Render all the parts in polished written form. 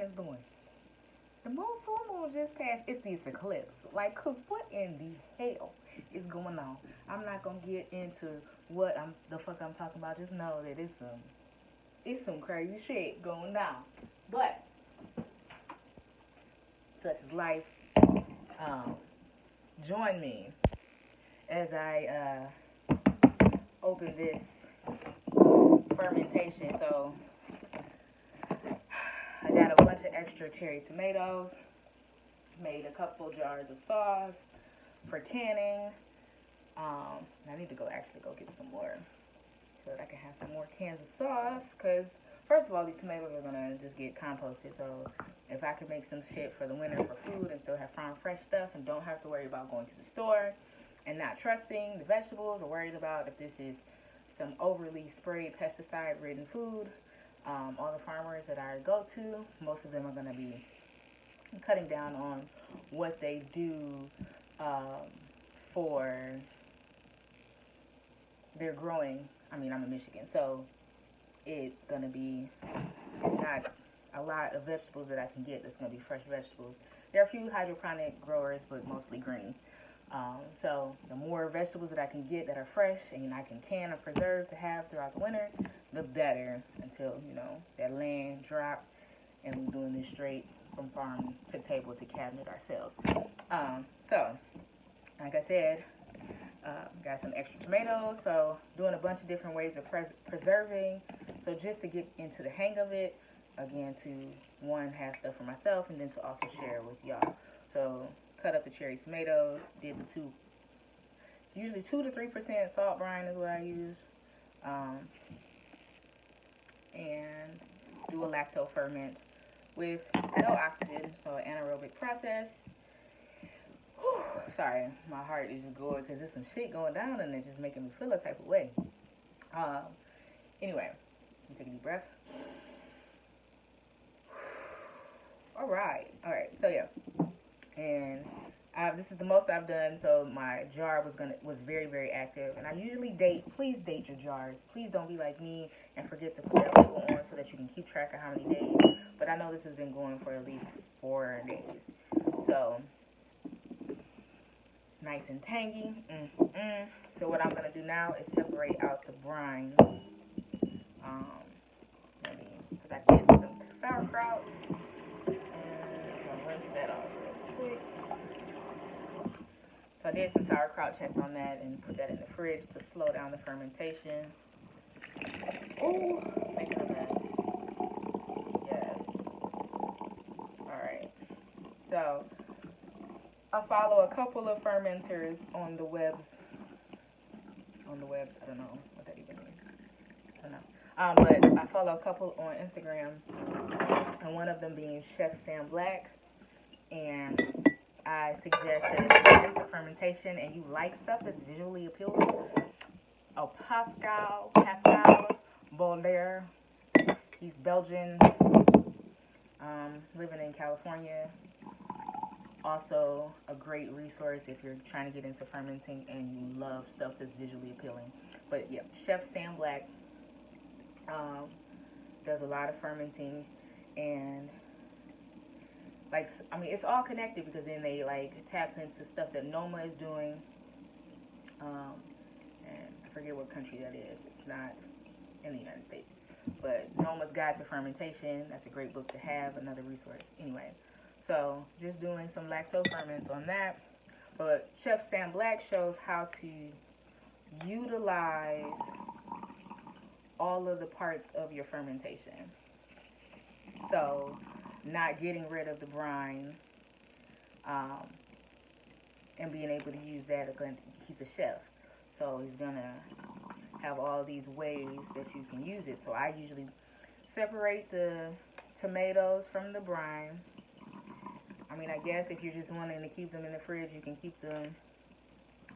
man is doing? The full moon just passed. It's these eclipse. Like, cause what in the hell is going on? I'm not gonna get into what the fuck I'm talking about. Just know that it's some crazy shit going down. But such is life. Um, join me as I open this fermentation. So I got a bunch of extra cherry tomatoes. Made a couple jars of sauce for canning. I need to actually go get some more so that I can have some more cans of sauce. Cause first of all, these tomatoes are gonna just get composted. So if I could make some shit for the winter for food and still have farm fresh stuff and don't have to worry about going to the store and not trusting the vegetables or worried about if this is some overly sprayed pesticide ridden food, all the farmers that I go to, most of them are gonna be cutting down on what they do for their growing. I mean, I'm in Michigan, so it's going to be not a lot of vegetables that I can get that's going to be fresh vegetables. There are a few hydroponic growers, but mostly greens. So the more vegetables that I can get that are fresh and I can can or preserve to have throughout the winter, the better until, that land drops and we're doing this straight from farm to table to cabinet ourselves. So, like I said, got some extra tomatoes, so doing a bunch of different ways of preserving. So just to get into the hang of it, again, to one, have stuff for myself, and then to also share with y'all. So cut up the cherry tomatoes, did the usually 2 to 3% salt brine is what I use, and do a lacto ferment with no oxygen, so an anaerobic process. Whew, sorry, my heart is just going because there's some shit going down and it's just making me feel a type of way. Anyway, let me take a deep breath. All right, so yeah, and this is the most I've done. So my jar was very, very active, and I usually please date your jars. Please don't be like me and forget to put that label on so that you can keep track of how many days. But I know this has been going for at least 4 days, so nice and tangy. So what I'm gonna do now is separate out the brine. Because I did some sauerkraut, and I'm gonna rinse that off real quick. So I did some sauerkraut, checked on that, and put that in the fridge to slow down the fermentation. Ooh, making a mess. Yes. Alright. So I follow a couple of fermenters on the webs. I don't know what that even means. I don't know. But I follow a couple on Instagram, and one of them being Chef Sam Black. And I suggest that if you're into fermentation and you like stuff that's visually appealing, Pascal Baudelaire. He's Belgian, living in California. Also a great resource if you're trying to get into fermenting and you love stuff that's visually appealing. But yeah, Chef Sam Black does a lot of fermenting, and it's all connected because then they tap into stuff that Noma is doing, and I forget what country that is. It's not in the United States, but Noma's Guide to Fermentation. That's a great book to have, another resource. Anyway, so just doing some lacto ferments on that. But Chef Sam Black shows how to utilize all of the parts of your fermentation. So not getting rid of the brine, and being able to use that. Again, he's a chef, so he's gonna have all these ways that you can use it. So I usually separate the tomatoes from the brine. I guess if you're just wanting to keep them in the fridge, you can keep them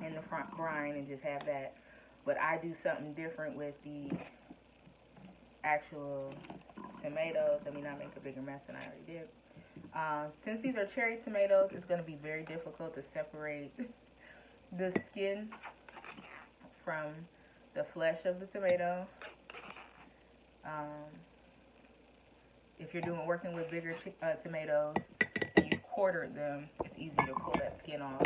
in the front brine and just have that. But I do something different with the actual tomatoes. Let me not make a bigger mess than I already did. Since these are cherry tomatoes, it's going to be very difficult to separate the skin from the flesh of the tomato. if you're working with bigger tomatoes, and you quartered them, it's easy to pull that skin off.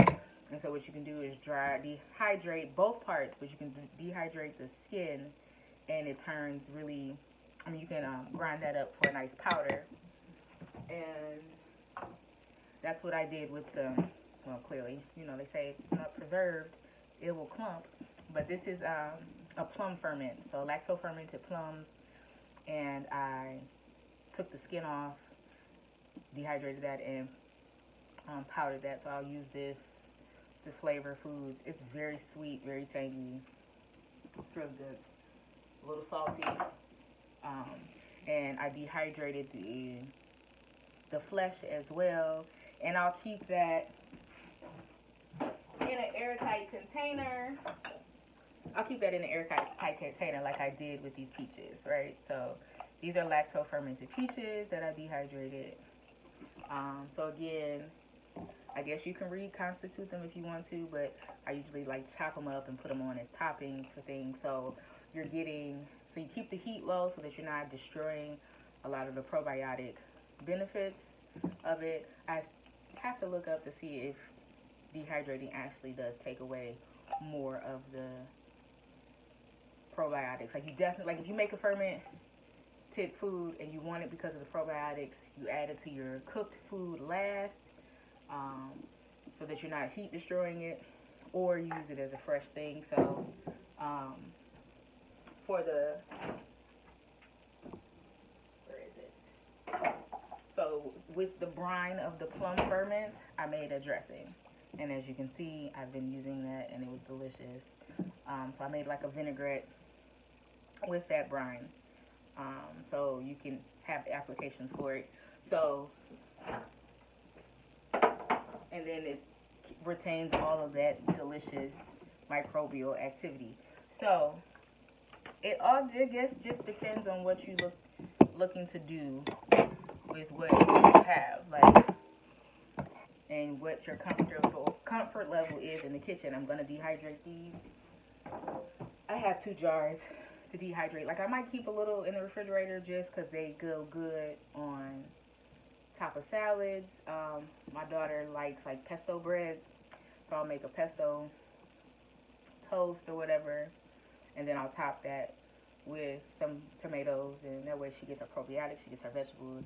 And so what you can do is dehydrate both parts, but you can dehydrate the skin, and it turns really, I mean, you can grind that up for a nice powder. And that's what I did with some, well, clearly, you know, they say if it's not preserved, it will clump. But this is a plum ferment, so lacto-fermented plums, and I took the skin off, dehydrated that, and powdered that. So I'll use this to flavor foods. It's very sweet, very tangy, it's really good, a little salty. And I dehydrated the flesh as well, and I'll keep that in an airtight container. I'll keep that in an airtight container like I did with these peaches, right? So these are lacto-fermented peaches that I dehydrated. So again, I guess you can reconstitute them if you want to, but I usually like chop them up and put them on as toppings for things. So you keep the heat low so that you're not destroying a lot of the probiotic benefits of it. I have to look up to see if dehydrating actually does take away more of the probiotics. Like, you definitely, like, if you make a fermented food and you want it because of the probiotics, you add it to your cooked food last, so that you're not heat destroying it, or use it as a fresh thing. So so with the brine of the plum ferment, I made a dressing, and as you can see, I've been using that, and it was delicious. So I made like a vinaigrette with that brine, so you can have applications for it. So, and then it retains all of that delicious microbial activity. So it all, I guess, just depends on what you looking to do with what you have, like, and what your comfort level is in the kitchen. I'm gonna dehydrate these. I have 2 jars to dehydrate. Like, I might keep a little in the refrigerator just because they go good on top of salads. My daughter likes like pesto bread, so I'll make a pesto toast or whatever, and then I'll top that with some tomatoes, and that way she gets her probiotics, she gets her vegetables,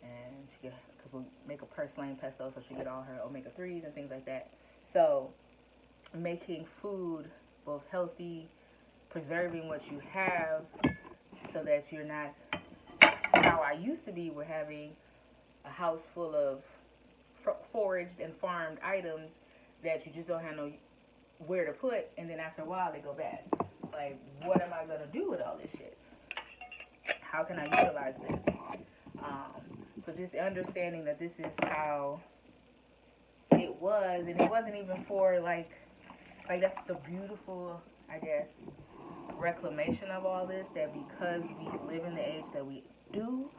and because we'll make a purslane pesto, so she get all her omega-3s and things like that. So making food both healthy, preserving what you have, so that you're not how I used to be, we're having a house full of foraged and farmed items that you just don't have no where to put, and then after a while they go bad. Like, what am I going to do with all this shit? How can I utilize this? So just understanding that this is how it was, and it wasn't even for like that's the beautiful, I guess, reclamation of all this, that because we live in the age that we do,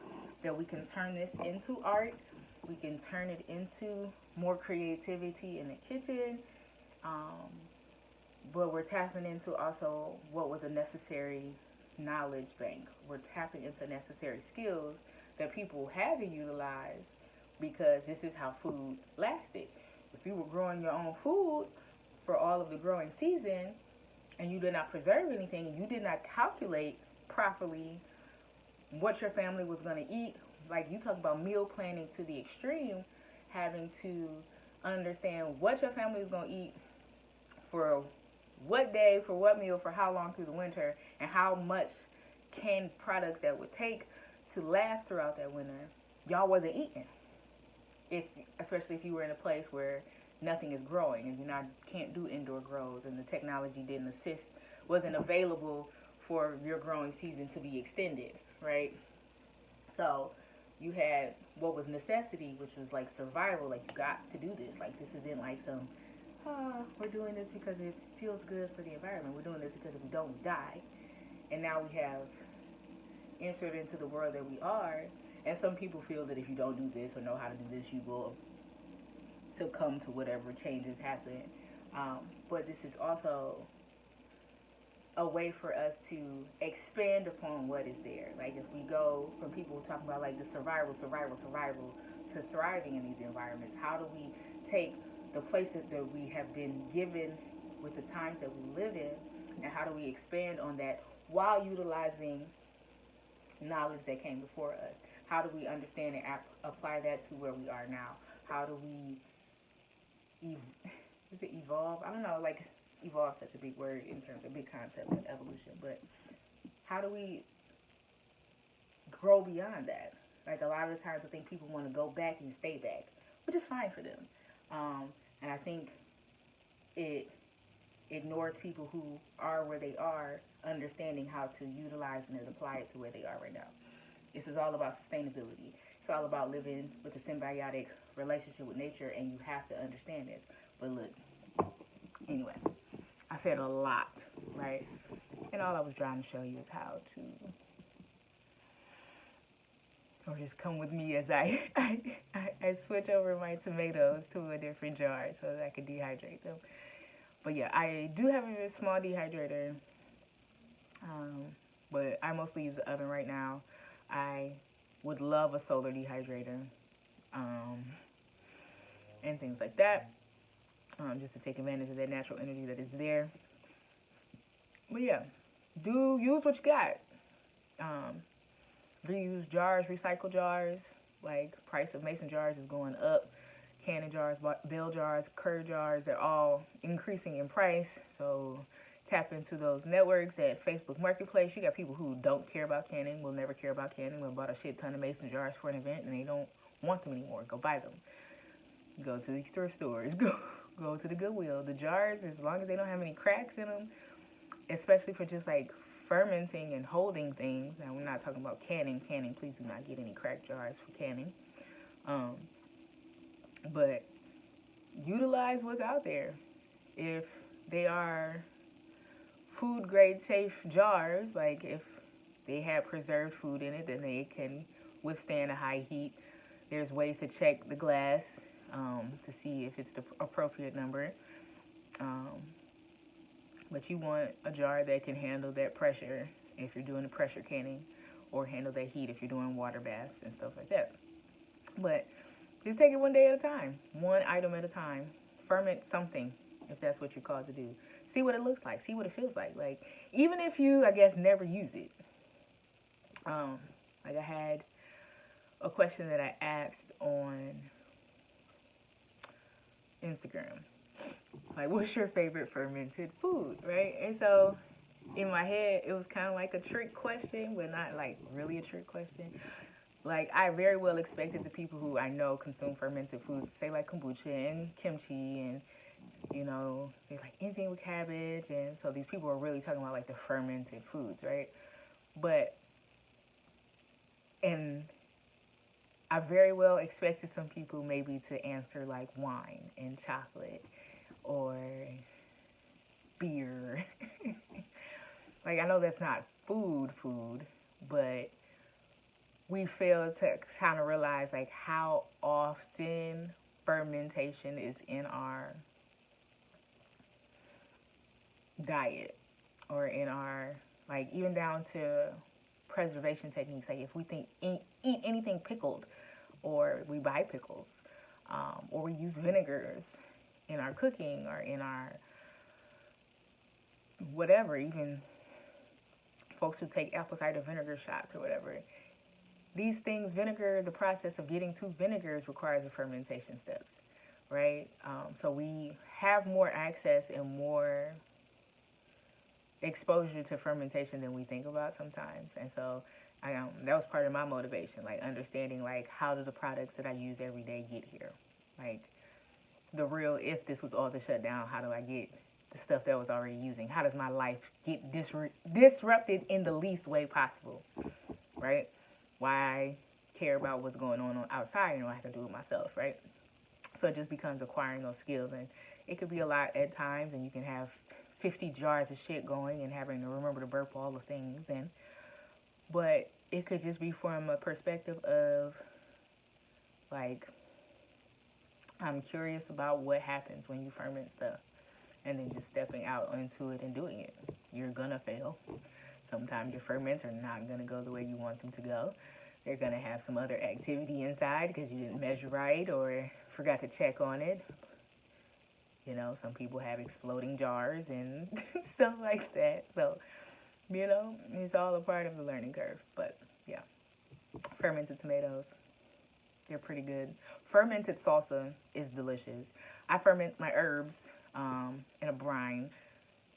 that we can turn this into art, we can turn it into more creativity in the kitchen, but we're tapping into also what was a necessary knowledge bank. We're tapping into necessary skills that people had to utilize, because this is how food lasted. If you were growing your own food for all of the growing season, and you did not preserve anything, and you did not calculate properly what your family was going to eat, like you talk about meal planning to the extreme, having to understand what your family was going to eat for what day, for what meal, for how long through the winter, and how much canned products that would take to last throughout that winter, y'all wasn't eating. Especially if you were in a place where nothing is growing, and you can't do indoor grows, and the technology wasn't available for your growing season to be extended, right? So you had what was necessity, which was like survival, like you got to do this. Like, this isn't like some, we're doing this because it feels good for the environment. We're doing this because if we don't, we die. And now we have entered into the world that we are, and some people feel that if you don't do this or know how to do this, you will succumb to whatever changes happen. But this is also a way for us to expand upon what is there. Like if we go from people talking about like the survival to thriving in these environments, how do we take the places that we have been given with the times that we live in, and how do we expand on that while utilizing knowledge that came before us? How do we understand and apply that to where we are now? How do we is it evolve? I don't know, like evolve is such a big word in terms of big concept of evolution, but how do we grow beyond that? Like a lot of the times I think people want to go back and stay back, which is fine for them. And I think it ignores people who are where they are, understanding how to utilize and apply it to where they are right now. This is all about sustainability. It's all about living with a symbiotic relationship with nature, and you have to understand this. But look, anyway, I said a lot, right? And all I was trying to show you is how to, or just come with me as I switch over my tomatoes to a different jar so that I can dehydrate them. But yeah, I do have a small dehydrator, but I mostly use the oven right now. I would love a solar dehydrator, and things like that, just to take advantage of that natural energy that is there. But yeah, do use what you got. Reuse jars, recycle jars. Like price of mason jars is going up. Canning jars, bell jars, curd jars, they're all increasing in price. So tap into those networks at Facebook Marketplace. You got people who don't care about canning, will never care about canning, will bought a shit ton of mason jars for an event and they don't want them anymore. Go buy them. Go to these thrift stores. Go to the Goodwill. The jars, as long as they don't have any cracks in them, especially for just like fermenting and holding things. Now we're not talking about canning. Canning, please do not get any cracked jars for canning. But utilize what's out there. If they are food grade safe jars, like if they have preserved food in it, then they can withstand a high heat. There's ways to check the glass to see if it's the appropriate number. But you want a jar that can handle that pressure if you're doing the pressure canning, or handle that heat if you're doing water baths and stuff like that. But just take it one day at a time, one item at a time. Ferment something if that's what you're called to do. See what it looks like. See what it feels like. Like, even if you, I guess, never use it. Like I had a question that I asked on Instagram. Like, what's your favorite fermented food, right? And so in my head, it was kind of like a trick question, but not like really a trick question. Like, I very well expected the people who I know consume fermented foods to say like kombucha and kimchi and, you know, they like anything with cabbage. And so these people are really talking about like the fermented foods, right? But, and I very well expected some people maybe to answer like wine and chocolate or beer. Like, I know that's not food, but we fail to kind of realize like how often fermentation is in our diet, or in our, like, even down to preservation techniques. Like if we eat anything pickled, or we buy pickles, or we use vinegars in our cooking or in our whatever, even folks who take apple cider vinegar shots or whatever. These things, vinegar, the process of getting to vinegars requires the fermentation steps, right? So we have more access and more exposure to fermentation than we think about sometimes. And so that was part of my motivation, like understanding like how do the products that I use every day get here? Like the real, if this was all to shut down, how do I get the stuff that I was already using? How does my life get disrupted in the least way possible, right? Why care about what's going on outside? You know, I can do it myself, right? So it just becomes acquiring those skills, and it could be a lot at times, and you can have 50 jars of shit going and having to remember to burp all the things, but it could just be from a perspective of like, I'm curious about what happens when you ferment stuff, and then just stepping out into it and doing it. you're gonna fail. Sometimes your ferments are not gonna go the way you want them to go. They're gonna have some other activity inside because you didn't measure right or forgot to check on it. You know, some people have exploding jars and stuff like that. So, you know, it's all a part of the learning curve. But yeah, fermented tomatoes, they're pretty good. Fermented salsa is delicious. I ferment my herbs in a brine,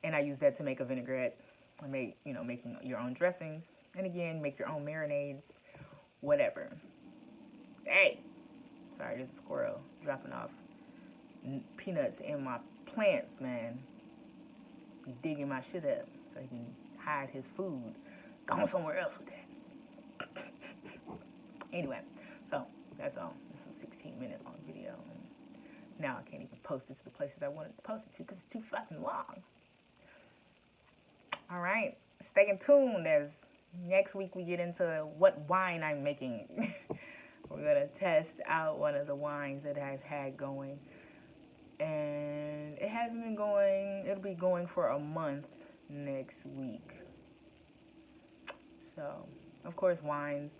and I use that to make a vinaigrette. I make, you know, making your own dressings, and again, make your own marinades, whatever. Hey, sorry, there's a squirrel dropping off peanuts in my plants, man. He's digging my shit up so he can hide his food. Going somewhere else with that. Anyway, so that's all. This is a 16-minute long video. And now I can't even post it to the places I wanted to post it to because it's too fucking long. All right, stay tuned as next week we get into what wine I'm making. We're going to test out one of the wines that I've had going. And it hasn't been going, it'll be going for a month next week. So, of course,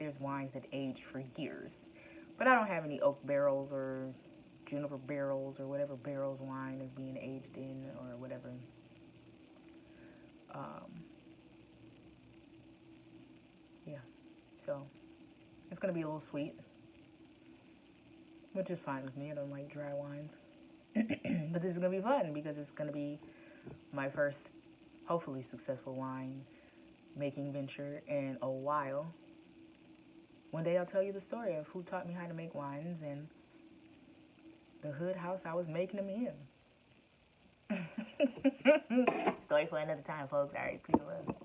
there's wines that age for years. But I don't have any oak barrels or juniper barrels or whatever barrels wine is being aged in or whatever. Yeah, so it's going to be a little sweet, which is fine with me. I don't like dry wines. But this is going to be fun because it's going to be my first, hopefully, successful wine making venture in a while. One day I'll tell you the story of who taught me how to make wines and the hood house I was making them in. Story for another time, folks. All right, peace and love.